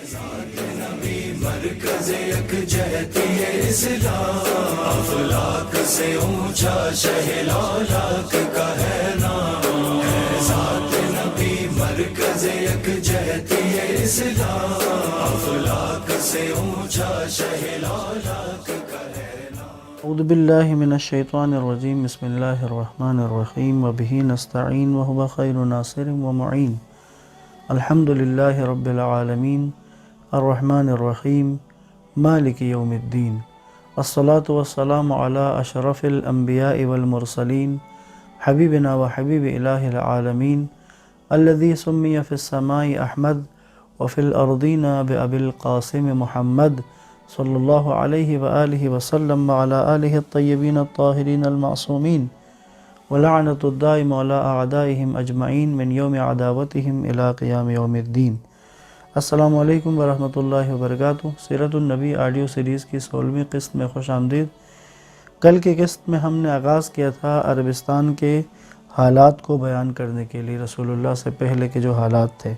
ذات نبی مرکز یکجہتی اسلام، افلاک سے اونچا شہ لالاک کا ہے نام، ہے ذات نبی مرکز یکجہتی اسلام، افلاک سے اونچا شہ لالاک کا ہے نام۔ اعوذ باللہ من الشیطان الرجیم، بسم اللہ الرحمن الرحیم، وبہ نستعین وہو خیر ناصر ومعین، الحمد للہ رب العالمین، الرحمن الرحیم، مالک یوم الدین، الصلاة والسلام علی اشرف الانبیاء والمرسلین، حبیبنا وحبیب الہ العالمین، الذی سمی فی السماء احمد وفی الارضین بابی القاسم محمد صلی اللہ علیہ وآلہ وسلم وعلی آلہ الطیبین الطاہرین المعصومین، ولعنۃ الدائم علی اعدائہم اجمعین من یوم عداوتہم الی قیام یوم الدین۔ السلام علیکم ورحمۃ اللہ وبرکاتہ۔ سیرت النبی آڈیو سیریز کی 16ویں قسط میں خوش آمدید۔ کل کی قسط میں ہم نے آغاز کیا تھا عربستان کے حالات کو بیان کرنے کے لیے، رسول اللہ سے پہلے کے جو حالات تھے۔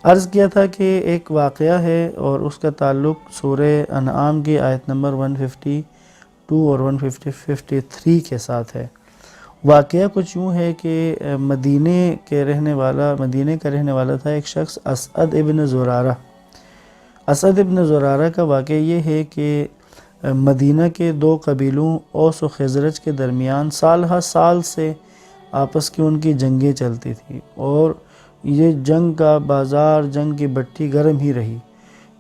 عرض کیا تھا کہ ایک واقعہ ہے اور اس کا تعلق سورہ انعام کی آیت نمبر 152 اور 153 کے ساتھ ہے۔ واقعہ کچھ یوں ہے کہ مدینے کا رہنے والا تھا ایک شخص، اسعد ابن زرارہ۔ اسعد ابن زرارہ کا واقعہ یہ ہے کہ مدینہ کے دو قبیلوں اوس و خزرج کے درمیان سال ہر سال سے آپس کی ان کی جنگیں چلتی تھیں، اور یہ جنگ کا بازار، جنگ کی بٹی گرم ہی رہی۔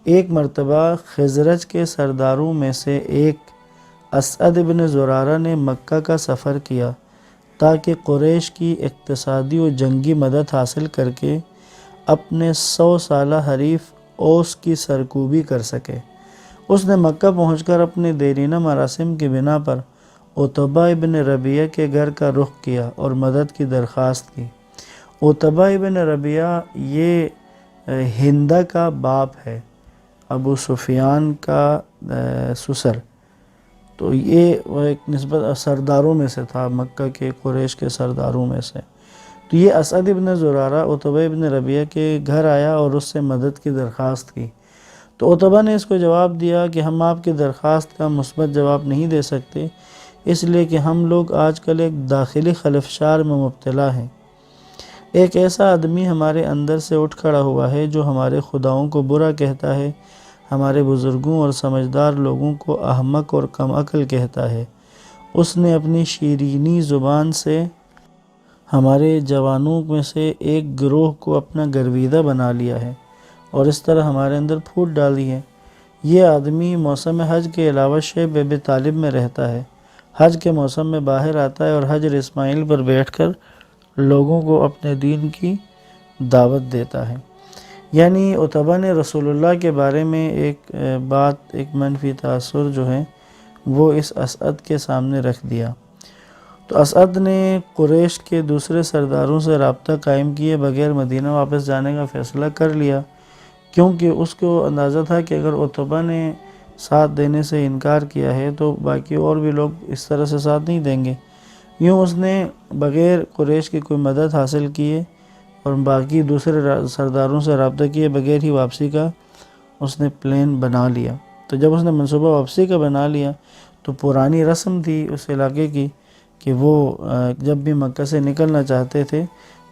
ایک مرتبہ خزرج کے سرداروں میں سے ایک اسعد ابن زرارہ نے مکہ کا سفر کیا تاکہ قریش کی اقتصادی و جنگی مدد حاصل کر کے اپنے 100 سالہ حریف اوس کی سرکوبی کر سکے۔ اس نے مکہ پہنچ کر اپنے دیرینہ مراسم کی بنا پر عتبہ ابن ربیعہ کے گھر کا رخ کیا اور مدد کی درخواست کی۔ عتبہ ابن ربیعہ یہ ہندہ کا باپ ہے، ابو سفیان کا سسر، تو یہ وہ ایک نسبت سرداروں میں سے تھا، مکہ کے قریش کے سرداروں میں سے۔ تو یہ اسعد ابن زرارہ عتبہ ابن ربیعہ کے گھر آیا اور اس سے مدد کی درخواست کی۔ تو عتبہ نے اس کو جواب دیا کہ ہم آپ کی درخواست کا مثبت جواب نہیں دے سکتے، اس لیے کہ ہم لوگ آج کل ایک داخلی خلفشار میں مبتلا ہیں۔ ایک ایسا آدمی ہمارے اندر سے اٹھ کھڑا ہوا ہے جو ہمارے خداؤں کو برا کہتا ہے، ہمارے بزرگوں اور سمجھدار لوگوں کو احمق اور کم عقل کہتا ہے۔ اس نے اپنی شیرینی زبان سے ہمارے جوانوں میں سے ایک گروہ کو اپنا گرویدہ بنا لیا ہے اور اس طرح ہمارے اندر پھوٹ ڈالی ہے۔ یہ آدمی موسم حج کے علاوہ شیب ابی طالب میں رہتا ہے، حج کے موسم میں باہر آتا ہے اور حجر اسماعیل پر بیٹھ کر لوگوں کو اپنے دین کی دعوت دیتا ہے۔ یعنی عتبہ نے رسول اللہ کے بارے میں ایک منفی تاثر جو ہے وہ اس اسعد کے سامنے رکھ دیا۔ تو اسعد نے قریش کے دوسرے سرداروں سے رابطہ قائم کیے بغیر مدینہ واپس جانے کا فیصلہ کر لیا، کیونکہ اس کو اندازہ تھا کہ اگر عتبہ نے ساتھ دینے سے انکار کیا ہے تو باقی اور بھی لوگ اس طرح سے ساتھ نہیں دیں گے۔ یوں اس نے بغیر قریش کی کوئی مدد حاصل کیے اور باقی دوسرے سرداروں سے رابطہ کیے بغیر ہی واپسی کا اس نے پلان بنا لیا۔ تو جب اس نے منصوبہ واپسی کا بنا لیا تو پرانی رسم تھی اس علاقے کی کہ وہ جب بھی مکہ سے نکلنا چاہتے تھے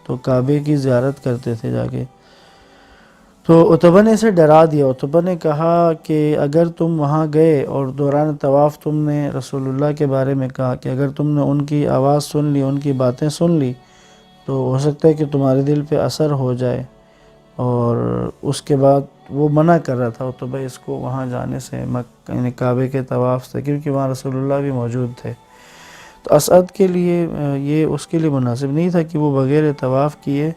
تو کعبے کی زیارت کرتے تھے جا کے۔ تو عتبہ نے اسے ڈرا دیا۔ عتبہ نے کہا کہ اگر تم وہاں گئے اور دوران طواف تم نے رسول اللہ کے بارے میں کہا کہ اگر تم نے ان کی آواز سن لی، ان کی باتیں سن لی، تو ہو سکتا ہے کہ تمہارے دل پہ اثر ہو جائے۔ اور اس کے بعد وہ منع کر رہا تھا عتبہ اس کو وہاں جانے سے، یعنی کعبے کے طواف سے، کیونکہ وہاں رسول اللہ بھی موجود تھے۔ تو اسعد کے لیے یہ اس کے لیے مناسب نہیں تھا کہ وہ بغیر طواف کیے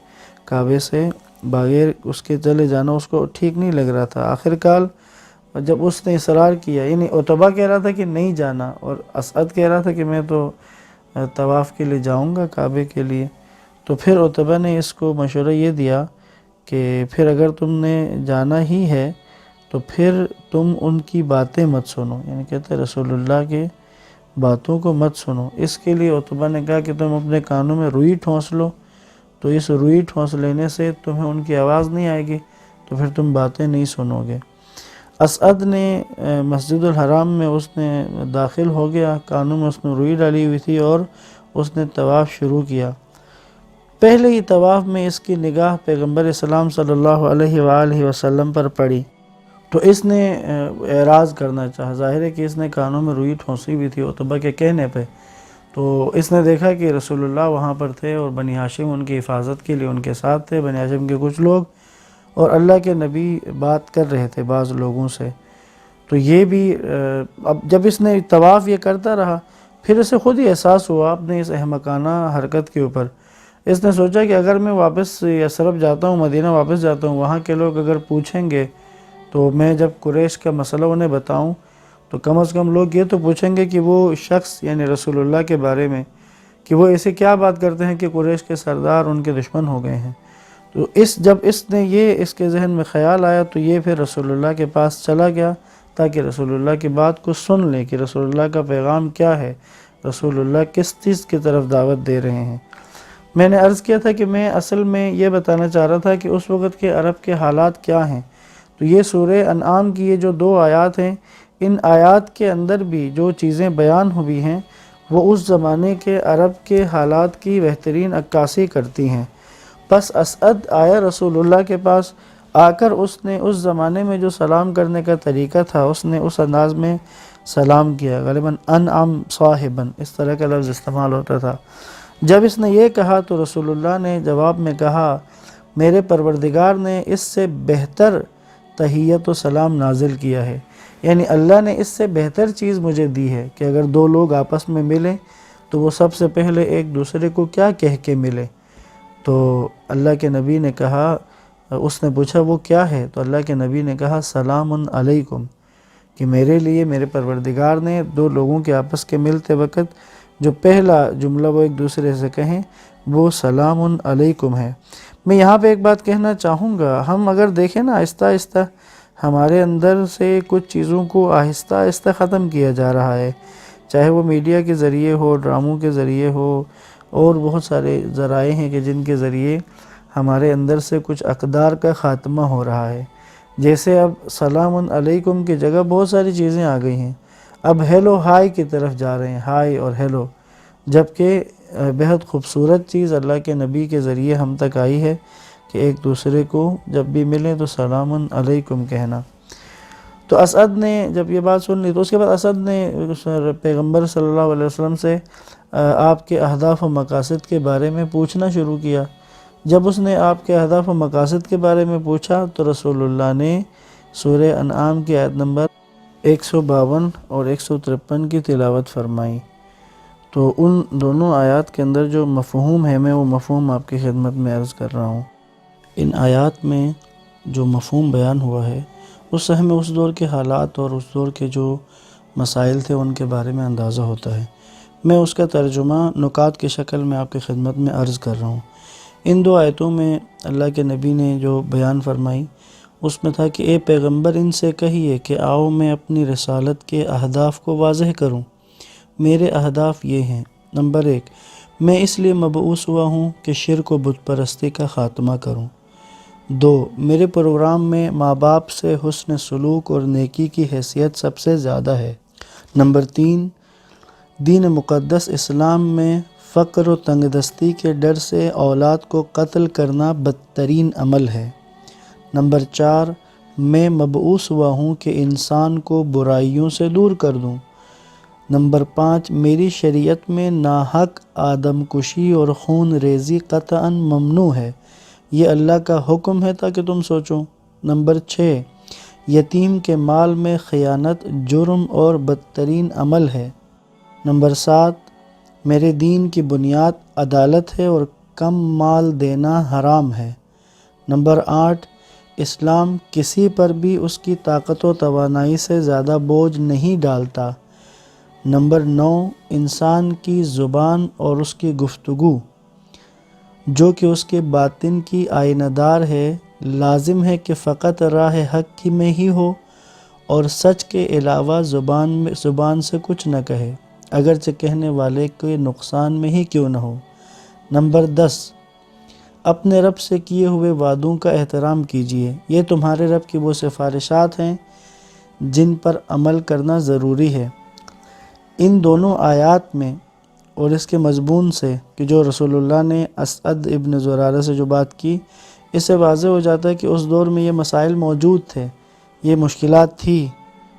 کعبے سے بغیر اس کے چلے جانا، اس کو ٹھیک نہیں لگ رہا تھا۔ آخرکار جب اس نے اصرار کیا، یعنی عتبہ کہہ رہا تھا کہ نہیں جانا اور اسعد کہہ رہا تھا کہ میں تو طواف کے لیے جاؤں گا کعبے کے لیے، تو پھر عتبہ نے اس کو مشورہ یہ دیا کہ پھر اگر تم نے جانا ہی ہے تو پھر تم ان کی باتیں مت سنو، یعنی کہتے رسول اللہ کے باتوں کو مت سنو۔ اس کے لیے عتبہ نے کہا کہ تم اپنے کانوں میں روئی ٹھونس لو، تو اس روئی ٹھونس لینے سے تمہیں ان کی آواز نہیں آئے گی، تو تو پھر تم باتیں نہیں سنو گے۔ اسعد نے مسجد الحرام میں اس نے داخل ہو گیا، کانوں میں اس نے روئی ڈالی ہوئی تھی اور اس نے طواف شروع کیا۔ پہلے ہی طواف میں اس کی نگاہ پیغمبر اسلام صلی اللہ علیہ وآلہ وسلم پر پڑی تو اس نے اعراض کرنا چاہا۔ ظاہر ہے کہ اس نے کانوں میں روئی ٹھونسی ہوئی تھی عتبہ کے کہنے پہ، تو اس نے دیکھا کہ رسول اللہ وہاں پر تھے اور بنی ہاشم ان کی حفاظت کے لیے ان کے ساتھ تھے، بنی ہاشم کے کچھ لوگ، اور اللہ کے نبی بات کر رہے تھے بعض لوگوں سے۔ تو یہ بھی اب جب اس نے طواف یہ کرتا رہا، پھر اسے خود ہی احساس ہوا اپنے اس احمقانہ حرکت کے اوپر۔ اس نے سوچا کہ اگر میں واپس یثرب جاتا ہوں، مدینہ واپس جاتا ہوں، وہاں کے لوگ اگر پوچھیں گے تو میں جب قریش کا مسئلہ انہیں بتاؤں تو کم از کم لوگ یہ تو پوچھیں گے کہ وہ شخص یعنی رسول اللہ کے بارے میں کہ وہ ایسے کیا بات کرتے ہیں کہ قریش کے سردار ان کے دشمن ہو گئے ہیں۔ تو جب اس نے یہ اس کے ذہن میں خیال آیا تو یہ پھر رسول اللہ کے پاس چلا گیا تاکہ رسول اللہ کی بات کو سن لے کہ رسول اللہ کا پیغام کیا ہے، رسول اللہ کس چیز کی طرف دعوت دے رہے ہیں۔ میں نے عرض کیا تھا کہ میں اصل میں یہ بتانا چاہ رہا تھا کہ اس وقت کے عرب کے حالات کیا ہیں۔ تو یہ سورہ انعام کی یہ جو 2 آیات ہیں، ان آیات کے اندر بھی جو چیزیں بیان ہوئی ہیں وہ اس زمانے کے عرب کے حالات کی بہترین عکاسی کرتی ہیں۔ پس اسعد آیا رسول اللہ کے پاس، آ کر اس نے اس زمانے میں جو سلام کرنے کا طریقہ تھا اس نے اس انداز میں سلام کیا، غالباً انعم صاحباً اس طرح کا لفظ استعمال ہوتا تھا۔ جب اس نے یہ کہا تو رسول اللہ نے جواب میں کہا، میرے پروردگار نے اس سے بہتر تحیت و سلام نازل کیا ہے، یعنی اللہ نے اس سے بہتر چیز مجھے دی ہے کہ اگر 2 لوگ آپس میں ملیں تو وہ سب سے پہلے ایک دوسرے کو کیا کہہ کے ملے۔ تو اللہ کے نبی نے کہا، اس نے پوچھا وہ کیا ہے، تو اللہ کے نبی نے کہا سلام علیکم، کہ میرے لیے میرے پروردگار نے 2 لوگوں کے آپس کے ملتے وقت جو پہلا جملہ وہ ایک دوسرے سے کہیں وہ سلام علیکم ہے۔ میں یہاں پہ ایک بات کہنا چاہوں گا، ہم اگر دیکھیں نا آہستہ آہستہ ہمارے اندر سے کچھ چیزوں کو آہستہ آہستہ ختم کیا جا رہا ہے، چاہے وہ میڈیا کے ذریعے ہو، ڈراموں کے ذریعے ہو، اور بہت سارے ذرائع ہیں کہ جن کے ذریعے ہمارے اندر سے کچھ اقدار کا خاتمہ ہو رہا ہے۔ جیسے اب سلام علیکم کی جگہ بہت ساری چیزیں آ گئی ہیں، اب ہیلو ہائی کی طرف جا رہے ہیں، ہائی اور ہیلو، جبکہ بہت خوبصورت چیز اللہ کے نبی کے ذریعے ہم تک آئی ہے کہ ایک دوسرے کو جب بھی ملیں تو سلام علیکم کہنا۔ تو اسعد نے جب یہ بات سن لی تو اس کے بعد اسعد نے پیغمبر صلی اللہ علیہ وسلم سے آپ کے اہداف و مقاصد کے بارے میں پوچھنا شروع کیا۔ جب اس نے آپ کے اہداف و مقاصد کے بارے میں پوچھا تو رسول اللہ نے سورہ انعام کی آیت نمبر 152 اور 153 کی تلاوت فرمائی۔ تو ان دونوں آیات کے اندر جو مفہوم ہے میں وہ مفہوم آپ کی خدمت میں عرض کر رہا ہوں۔ ان آیات میں جو مفہوم بیان ہوا ہے اس سے ہمیں اس دور کے حالات اور اس دور کے جو مسائل تھے ان کے بارے میں اندازہ ہوتا ہے۔ میں اس کا ترجمہ نکات کی شکل میں آپ کی خدمت میں عرض کر رہا ہوں۔ ان 2 آیتوں میں اللہ کے نبی نے جو بیان فرمائی اس میں تھا کہ اے پیغمبر ان سے کہیے کہ آؤ میں اپنی رسالت کے اہداف کو واضح کروں۔ میرے اہداف یہ ہیں، نمبر 1، میں اس لیے مبعوث ہوا ہوں کہ شرک و بت پرستی کا خاتمہ کروں۔ 2، میرے پروگرام میں ماں باپ سے حسن سلوک اور نیکی کی حیثیت سب سے زیادہ ہے۔ نمبر 3، دین مقدس اسلام میں فقر و تنگ دستی کے ڈر سے اولاد کو قتل کرنا بدترین عمل ہے۔ نمبر 4، میں مبعوث ہوا ہوں کہ انسان کو برائیوں سے دور کر دوں۔ نمبر 5، میری شریعت میں ناحق آدم کشی اور خون ریزی قطعاً ممنوع ہے، یہ اللہ کا حکم ہے تاکہ تم سوچو۔ نمبر 6، یتیم کے مال میں خیانت جرم اور بدترین عمل ہے۔ نمبر 7، میرے دین کی بنیاد عدالت ہے اور کم مال دینا حرام ہے۔ نمبر 8، اسلام کسی پر بھی اس کی طاقت و توانائی سے زیادہ بوجھ نہیں ڈالتا۔ نمبر 9، انسان کی زبان اور اس کی گفتگو جو کہ اس کے باطن کی آئینہ دار ہے، لازم ہے کہ فقط راہ حق کی میں ہی ہو اور سچ کے علاوہ زبان سے کچھ نہ کہے، اگرچہ کہنے والے کے نقصان میں ہی کیوں نہ ہو۔ نمبر 10، اپنے رب سے کیے ہوئے وعدوں کا احترام کیجیے، یہ تمہارے رب کی وہ سفارشات ہیں جن پر عمل کرنا ضروری ہے۔ ان دونوں آیات میں اور اس کے مضمون سے کہ جو رسول اللہ نے اسعد ابن زرارہ سے جو بات کی، اس سے واضح ہو جاتا ہے کہ اس دور میں یہ مسائل موجود تھے، یہ مشکلات تھی،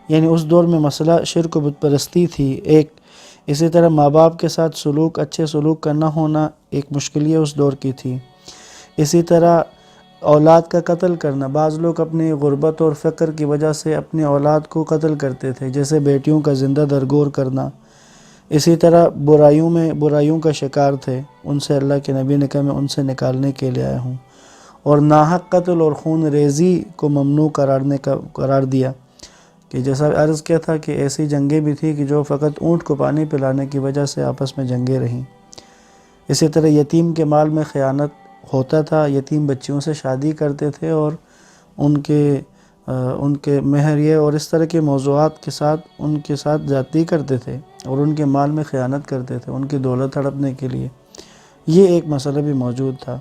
یعنی اس دور میں مسئلہ شرک و بت پرستی تھی ایک، اسی طرح ماں باپ کے ساتھ سلوک، اچھے سلوک کا نہ ہونا ایک مشکل یہ اس دور کی تھی، اسی طرح اولاد کا قتل کرنا، بعض لوگ اپنی غربت اور فقر کی وجہ سے اپنی اولاد کو قتل کرتے تھے، جیسے بیٹیوں کا زندہ درگور کرنا، اسی طرح برائیوں کا شکار تھے، ان سے اللہ کے نبی نے کہا میں ان سے نکالنے کے لیے آیا ہوں، اور ناحق قتل اور خون ریزی کو ممنوع قرار دیا، کہ جیسا عرض کیا تھا کہ ایسی جنگیں بھی تھی کہ جو فقط اونٹ کو پانی پلانے کی وجہ سے آپس میں جنگیں رہیں۔ اسی طرح یتیم کے مال میں خیانت ہوتا تھا، یتیم بچیوں سے شادی کرتے تھے اور ان کے مہریے اور اس طرح کے موضوعات کے ساتھ ان کے ساتھ زیادتی کرتے تھے اور ان کے مال میں خیانت کرتے تھے ان کی دولت ہڑپنے کے لیے، یہ ایک مسئلہ بھی موجود تھا۔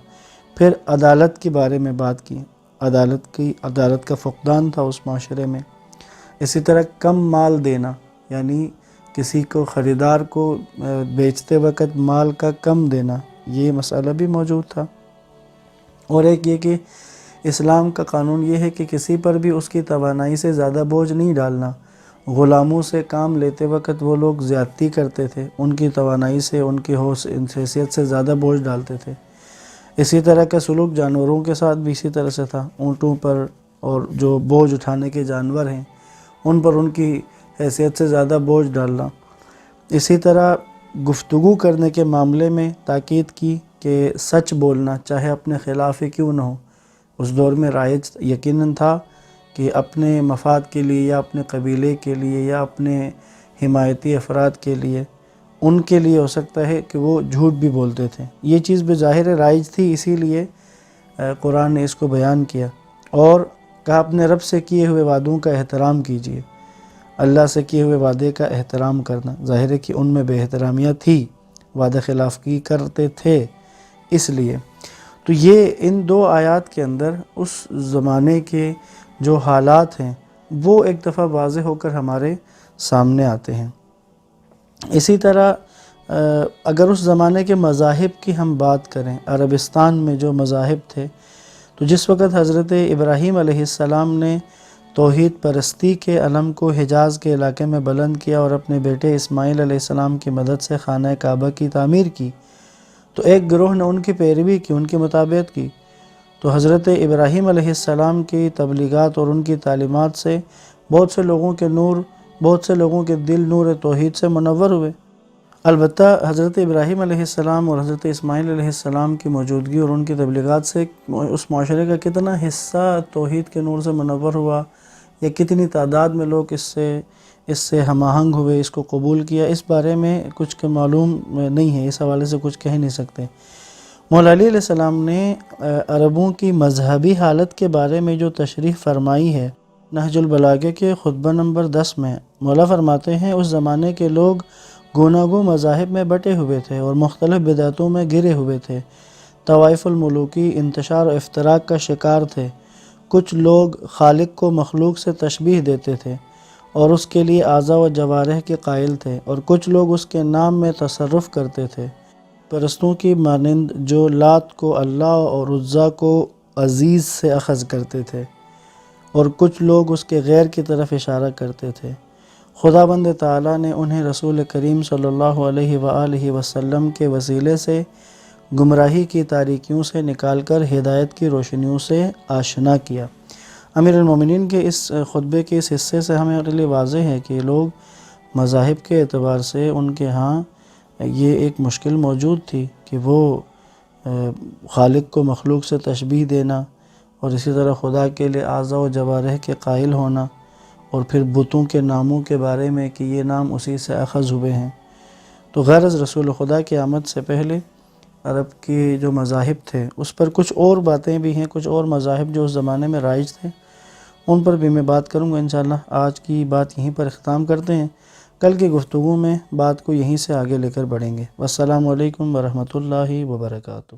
پھر عدالت کے بارے میں بات کی، عدالت کا فقدان تھا اس معاشرے میں، اسی طرح کم مال دینا، یعنی کسی کو خریدار کو بیچتے وقت مال کا کم دینا، یہ مسئلہ بھی موجود تھا۔ اور ایک یہ کہ اسلام کا قانون یہ ہے کہ کسی پر بھی اس کی توانائی سے زیادہ بوجھ نہیں ڈالنا، غلاموں سے کام لیتے وقت وہ لوگ زیادتی کرتے تھے، ان کی توانائی سے ان کی حیثیت سے زیادہ بوجھ ڈالتے تھے۔ اسی طرح کا سلوک جانوروں کے ساتھ بھی اسی طرح سے تھا، اونٹوں پر اور جو بوجھ اٹھانے کے جانور ہیں ان پر ان کی حیثیت سے زیادہ بوجھ ڈالنا۔ اسی طرح گفتگو کرنے کے معاملے میں تاکید کی کہ سچ بولنا چاہے اپنے خلاف ہی کیوں نہ ہو، اس دور میں رائج یقیناً تھا کہ اپنے مفاد کے لیے یا اپنے قبیلے کے لیے یا اپنے حمایتی افراد کے لیے، ان کے لیے ہو سکتا ہے کہ وہ جھوٹ بھی بولتے تھے، یہ چیز بظاہر رائج تھی، اسی لیے قرآن نے اس کو بیان کیا اور کہا اپنے رب سے کیے ہوئے وعدوں کا احترام کیجیے، اللہ سے کیے ہوئے وعدے کا احترام کرنا، ظاہر ہے کہ ان میں بے احترامیاں تھی، وعدہ خلافی کرتے تھے، اس لیے تو یہ ان دو آیات کے اندر اس زمانے کے جو حالات ہیں وہ ایک دفعہ واضح ہو کر ہمارے سامنے آتے ہیں۔ اسی طرح اگر اس زمانے کے مذاہب کی ہم بات کریں، عربستان میں جو مذاہب تھے، تو جس وقت حضرت ابراہیم علیہ السلام نے توحید پرستی کے علم کو حجاز کے علاقے میں بلند کیا اور اپنے بیٹے اسماعیل علیہ السلام کی مدد سے خانہ کعبہ کی تعمیر کی، تو ایک گروہ نے ان کی پیروی کی، ان کی مطابقت کی، تو حضرت ابراہیم علیہ السلام کی تبلیغات اور ان کی تعلیمات سے بہت سے لوگوں کے دل نور توحید سے منور ہوئے۔ البتہ حضرت ابراہیم علیہ السلام اور حضرت اسماعیل علیہ السلام کی موجودگی اور ان کی تبلیغات سے اس معاشرے کا کتنا حصہ توحید کے نور سے منور ہوا، یا کتنی تعداد میں لوگ اس سے ہم آہنگ ہوئے، اس کو قبول کیا، اس بارے میں کچھ معلوم نہیں ہے، اس حوالے سے کچھ کہہ نہیں سکتے۔ مولا علی علیہ السلام نے عربوں کی مذہبی حالت کے بارے میں جو تشریح فرمائی ہے نہج البلاغہ کے خطبہ نمبر 10 میں، مولا فرماتے ہیں اس زمانے کے لوگ گوناگوں مذاہب میں بٹے ہوئے تھے اور مختلف بدعتوں میں گرے ہوئے تھے، طوائف الملوکی انتشار و افتراق کا شکار تھے، کچھ لوگ خالق کو مخلوق سے تشبیہ دیتے تھے اور اس کے لیے اعضاء و جوارح کے قائل تھے، اور کچھ لوگ اس کے نام میں تصرف کرتے تھے، پرستوں کی مانند جو لات کو اللہ اور عزا کو عزیز سے اخذ کرتے تھے، اور کچھ لوگ اس کے غیر کی طرف اشارہ کرتے تھے۔ خداوند تعالیٰ نے انہیں رسول کریم صلی اللہ علیہ وآلہ وسلم کے وسیلے سے گمراہی کی تاریکیوں سے نکال کر ہدایت کی روشنیوں سے آشنا کیا۔ امیر المومنین کے اس خطبے کے اس حصے سے ہمیں لیے واضح ہے کہ لوگ مذاہب کے اعتبار سے ان کے ہاں یہ ایک مشکل موجود تھی کہ وہ خالق کو مخلوق سے تشبیہ دینا اور اسی طرح خدا کے لیے اعضاء و جوارح کے قائل ہونا، اور پھر بتوں کے ناموں کے بارے میں کہ یہ نام اسی سے اخذ ہوئے ہیں۔ تو غرض رسول خدا کی آمد سے پہلے عرب کے جو مذاہب تھے اس پر کچھ اور باتیں بھی ہیں، کچھ اور مذاہب جو اس زمانے میں رائج تھے، ان پر بھی میں بات کروں گا انشاءاللہ۔ آج کی بات یہیں پر اختتام کرتے ہیں، کل کی گفتگو میں بات کو یہیں سے آگے لے کر بڑھیں گے۔ والسلام علیکم ورحمۃ اللہ وبرکاتہ۔